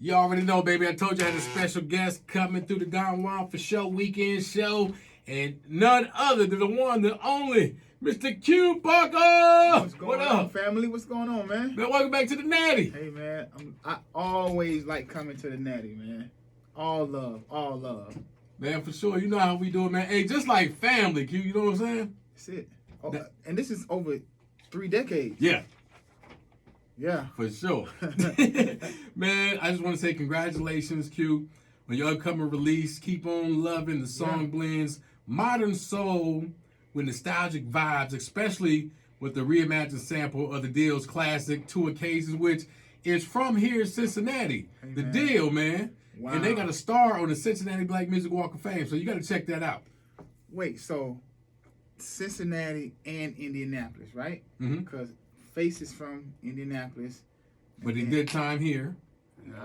You already know, baby. I told you I had a special guest coming through the Juan Fasho weekend show. And none other than the one, the only, Mr. Q Parker. What's going on, family? What's going on, man? Man, welcome back to the Natty. Hey, man. I always like coming to the Natty, man. All love, all love. Man, for sure. You know how we do it, man. Hey, just like family, Q. You know what I'm saying? That's it. And this is over 3 decades. Yeah. Yeah. For sure. Man, I just want to say congratulations, Q, on your upcoming release. Keep on loving. The song blends modern soul with nostalgic vibes, especially with the reimagined sample of the Deal's classic Two Occasions, which is from here in Cincinnati. Hey, the Deal, man. Wow. And they got a star on the Cincinnati Black Music Walk of Fame, so you got to check that out. Wait, so Cincinnati and Indianapolis, right? Because Face is from Indianapolis. But he did time here.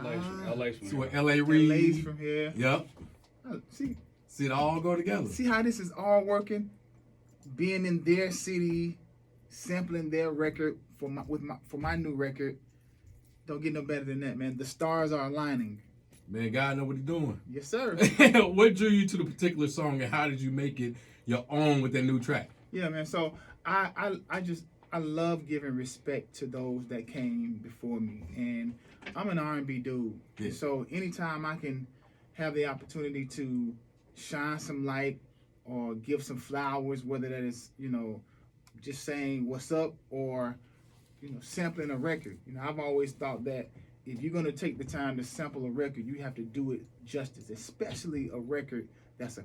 LA's from here. So LA Reid. LA's from here. Yep. See it all go together. See how this is all working? Being in their city, sampling their record for my new record. Don't get no better than that, man. The stars are aligning. Man, God know what he's doing. Yes, sir. What drew you to the particular song, and how did you make it your own with that new track? Yeah, man. So I love giving respect to those that came before me, and I'm an R&B dude. Yeah. So anytime I can have the opportunity to shine some light or give some flowers, whether that is, just saying what's up or, sampling a record. I've always thought that if you're going to take the time to sample a record, you have to do it justice, especially a record that's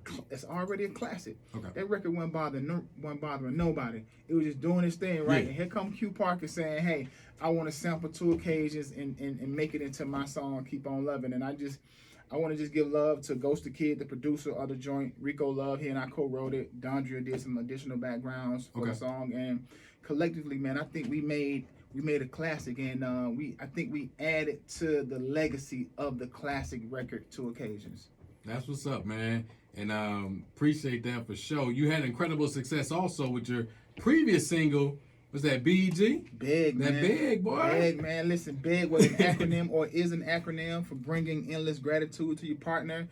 already a classic. Okay. That record wasn't bothering nobody. It was just doing its thing, right? Yeah. And here come Q Parker saying, hey, I want to sample Two Occasions and make it into my song, Keep On Loving. And I want to just give love to Ghost the Kid, the producer of the joint, Rico Love. He and I co-wrote it. Dondria did some additional backgrounds for the song. And collectively, man, I think we made a classic, and I think we added to the legacy of the classic record, Two Occasions. That's what's up, man. And appreciate that for sure. You had incredible success also with your previous single. Was that BEG? Big, man. That big, boy. Big, man. Listen, big was an acronym or is an acronym for bringing endless gratitude to your partner.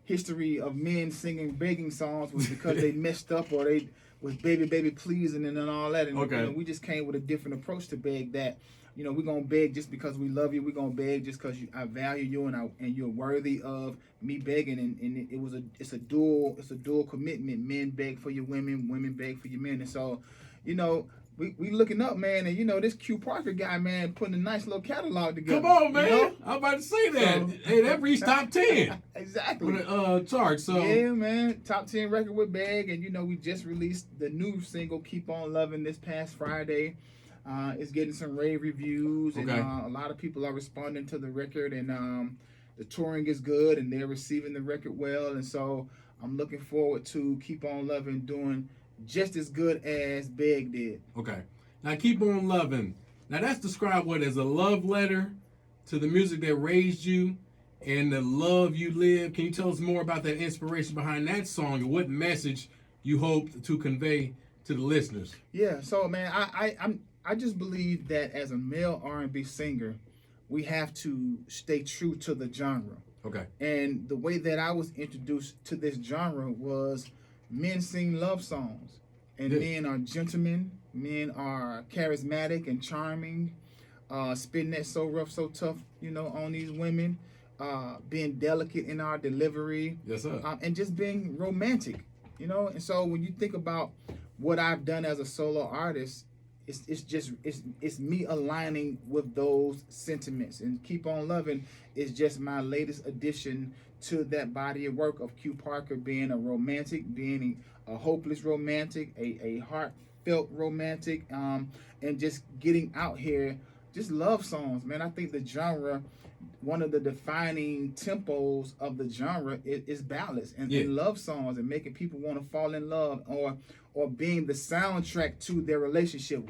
History of men singing begging songs was because they messed up or they was baby pleasing and all that. And we just came with a different approach to beg that. We're going to beg just because we love you. We're going to beg just because I value you and you're worthy of me begging. And it's a dual commitment. Men beg for your women, women beg for your men. And so, we looking up, man. And, this Q Parker guy, man, putting a nice little catalog together. Come on, man. I'm about to say that. So, hey, that reached top 10. Exactly. With a chart. So. Yeah, man. Top 10 record with Beg. And, we just released the new single, Keep On Loving, this past Friday. It's getting some rave reviews, and a lot of people are responding to the record, and the touring is good, and they're receiving the record well, and so I'm looking forward to Keep On Loving doing just as good as Beg did. Okay. Now, Keep On Loving. Now, that's described as a love letter to the music that raised you and the love you live. Can you tell us more about that inspiration behind that song and what message you hope to convey to the listeners? Yeah, so, man, I just believe that as a male R&B singer, we have to stay true to the genre. Okay. And the way that I was introduced to this genre was men sing love songs. And men are gentlemen. Men are charismatic and charming. Spitting that so rough, so tough, on these women. Being delicate in our delivery. Yes, sir. And just being romantic, And so when you think about what I've done as a solo artist, it's me aligning with those sentiments, and Keep On Loving is just my latest addition to that body of work of Q Parker being a romantic, being a hopeless romantic, a heartfelt romantic, and just getting out here, just love songs, man. I think the genre, one of the defining tempos of the genre is ballads and love songs and making people want to fall in love or being the soundtrack to their relationship.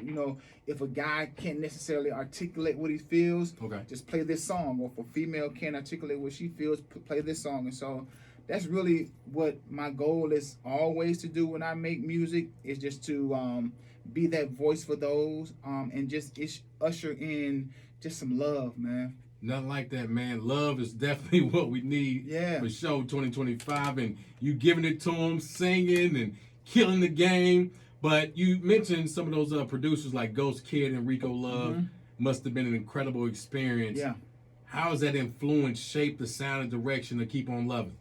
If a guy can't necessarily articulate what he feels, just play this song. Or if a female can't articulate what she feels, play this song. And so that's really what my goal is always to do when I make music, is just to be that voice for those and just usher in just some love, man. Nothing like that, man. Love is definitely what we need for show 2025. And you giving it to them, singing and killing the game. But you mentioned some of those producers like Ghost Kid and Rico Love. Must have been an incredible experience. Yeah. How has that influence shaped the sound and direction to Keep On Loving?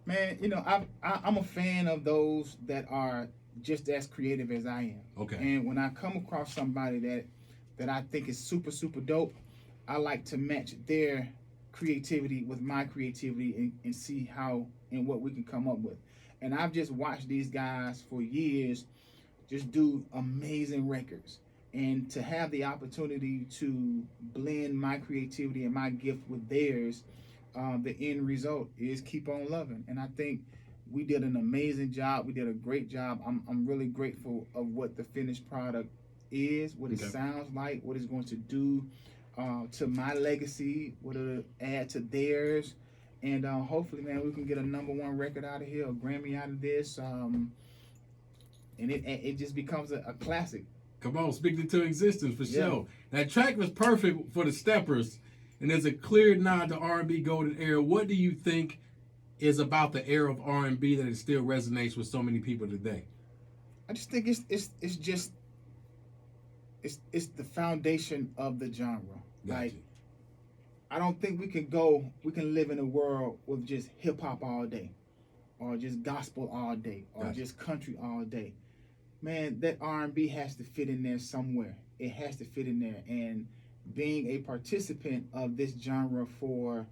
Man, you know, I'm a fan of those that are just as creative as I am. Okay. And when I come across somebody that I think is super, super dope, I like to match their creativity with my creativity and see how and what we can come up with. And I've just watched these guys for years just do amazing records. And to have the opportunity to blend my creativity and my gift with theirs, the end result is Keep On Loving. And I think we did an amazing job. We did a great job. I'm really grateful of what the finished product is, what it sounds like, what it's going to do to my legacy, what it'll add to theirs. And hopefully, man, we can get a #1 record out of here, a Grammy out of this. And it just becomes a classic. Come on, speak it to existence for sure. That track was perfect for the Steppers, and there's a clear nod to R&B golden era. What do you think is about the era of R&B that it still resonates with so many people today? I just think it's just the foundation of the genre. Like, I don't think we can live in a world with just hip hop all day, or just gospel all day, or just country all day. Man, that R&B has to fit in there somewhere. It has to fit in there. And being a participant of this genre for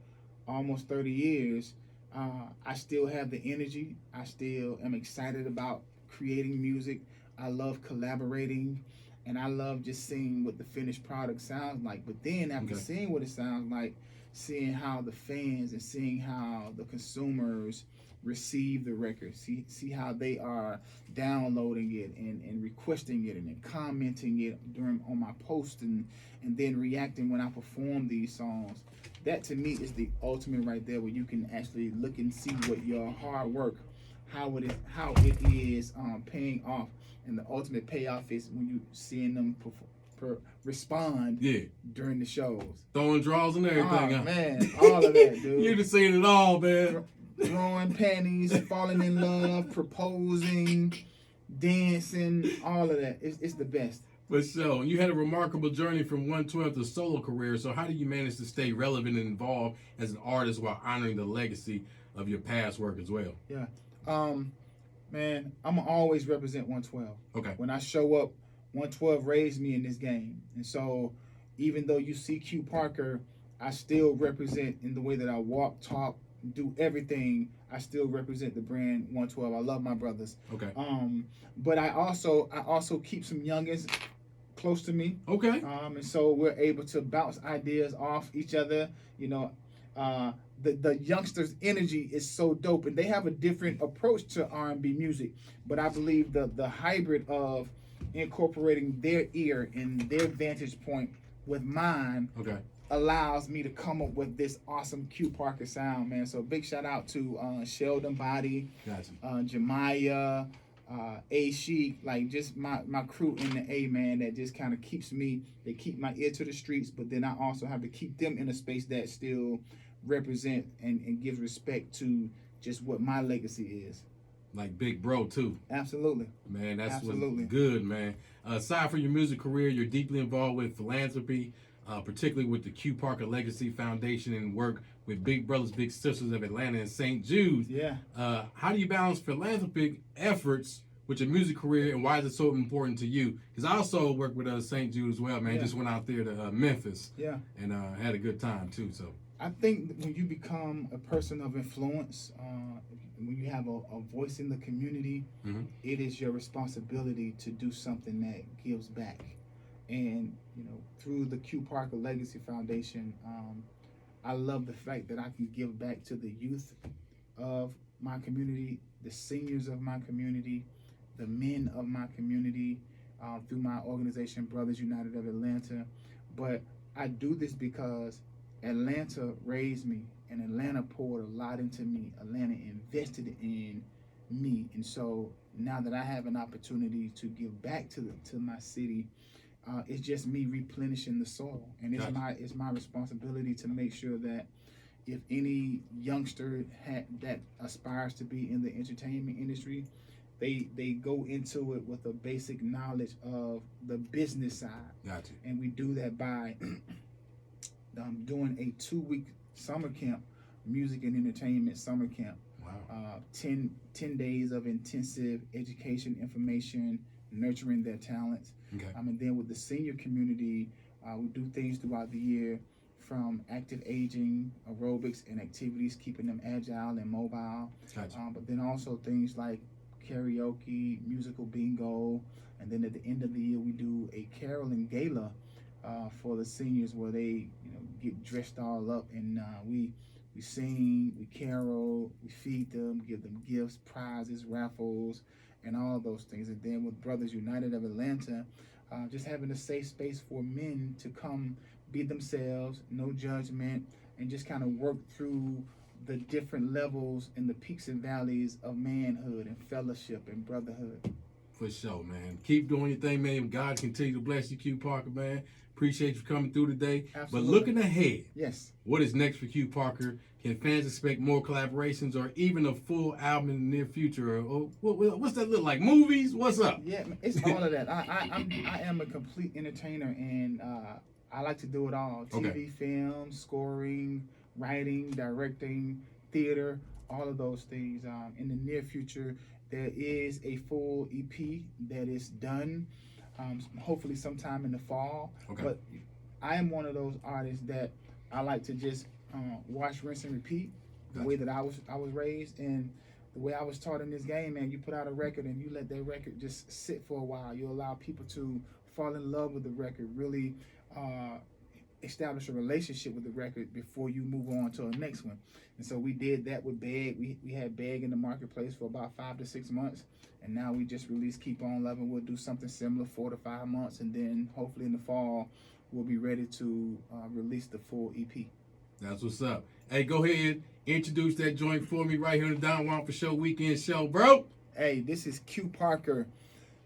almost 30 years, I still have the energy. I still am excited about creating music. I love collaborating, and I love just seeing what the finished product sounds like. But then after seeing what it sounds like, seeing how the fans and seeing how the consumers receive the record, see how they are downloading it and requesting it and commenting it on my post and then reacting when I perform these songs. That to me is the ultimate right there, where you can actually look and see what your hard work, how it is paying off. And the ultimate payoff is when you seeing them respond during the shows. Throwing draws and everything. Oh, man, all of that, dude. You've seen it all, man. Throwing panties, falling in love, proposing, dancing, all of that. It's the best. For sure. You had a remarkable journey from 112 to solo career. So how do you manage to stay relevant and involved as an artist while honoring the legacy of your past work as well? Yeah. Man, I'm going to always represent 112. Okay. When I show up, 112 raised me in this game. And so even though you see Q Parker, I still represent in the way that I walk, talk, do everything. I still represent the brand 112. I love my brothers. Okay. But I also keep some youngins close to me. Okay. And so we're able to bounce ideas off each other. You know, the youngsters' energy is so dope, and they have a different approach to R&B music. But I believe the hybrid of incorporating their ear and their vantage point with mine allows me to come up with this awesome Q Parker sound, man. So big shout out to Sheldon Body, Jemiah, A Chic, like just my crew in the A, man, that just kind of keeps my ear to the streets, but then I also have to keep them in a space that still represent and gives respect to just what my legacy is. Like Big Bro too. Absolutely. Man, that's what's good, man. Aside from your music career, you're deeply involved with philanthropy, particularly with the Q Parker Legacy Foundation and work with Big Brothers Big Sisters of Atlanta and St. Jude. Yeah. How do you balance philanthropic efforts with your music career, and why is it so important to you? Because I also work with St. Jude as well, man. Just went out there to Memphis. Yeah. And had a good time too. So I think when you become a person of influence, when you have a voice in the community, it is your responsibility to do something that gives back. And, you know, through the Q Parker Legacy Foundation, I love the fact that I can give back to the youth of my community, the seniors of my community, the men of my community, through my organization, Brothers United of Atlanta. But I do this because Atlanta raised me, and Atlanta poured a lot into me. Atlanta invested in me. And so now that I have an opportunity to give back to my city It's just me replenishing the soil, and it's Gotcha. it's my responsibility to make sure that if any youngster that aspires to be in the entertainment industry, they go into it with a basic knowledge of the business side. Gotcha. And we do that by doing a 2-week summer camp, music and entertainment summer camp. Wow. 10 days of intensive education, information, nurturing their talents. Okay. And then with the senior community, we do things throughout the year from active aging, aerobics, and activities, keeping them agile and mobile. Gotcha. But then also things like karaoke, musical bingo, and then at the end of the year we do a caroling gala for the seniors where they get dressed all up, and we sing, we carol, we feed them, give them gifts, prizes, raffles, and all those things. And then with Brothers United of Atlanta, just having a safe space for men to come be themselves, no judgment, and just kind of work through the different levels and the peaks and valleys of manhood and fellowship and brotherhood. For sure, man. Keep doing your thing, man. God continue to bless you, Q Parker, man. Appreciate you coming through today. Absolutely. But looking ahead, Yes. what is next for Q Parker? Can fans expect more collaborations or even a full album in the near future? Or what's that look like? Movies? What's up? Yeah, it's all of that. I am a complete entertainer, and I like to do it all. TV, Okay. film, scoring, writing, directing, theater, all of those things. In the near future, there is a full EP that is done, hopefully sometime in the fall. Okay. But I am one of those artists that I like to just watch, rinse, and repeat. The Gotcha. way that I was raised, and the way I was taught in this game, man. You put out a record and you let that record just sit for a while. You allow people to fall in love with the record, really establish a relationship with the record before you move on to the next one. And so we did that with Beg. We had Beg in the marketplace for about 5 to 6 months, and now we just released Keep On Loving. We'll do something similar 4 to 5 months, and then hopefully in the fall we'll be ready to release the full EP. That's what's up. Hey, go ahead, introduce that joint for me right here on the Juan Fasho Weekend Show, bro. Hey, this is Q Parker,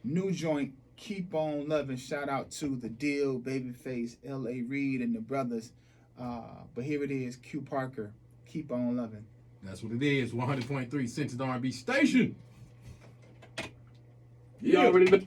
new joint, Keep On Loving. Shout out to The Deal, Babyface, L.A. Reid, and the brothers. But here it is, Q Parker, Keep On Loving. That's what it is. 100.3 Central R&B Station. You already know.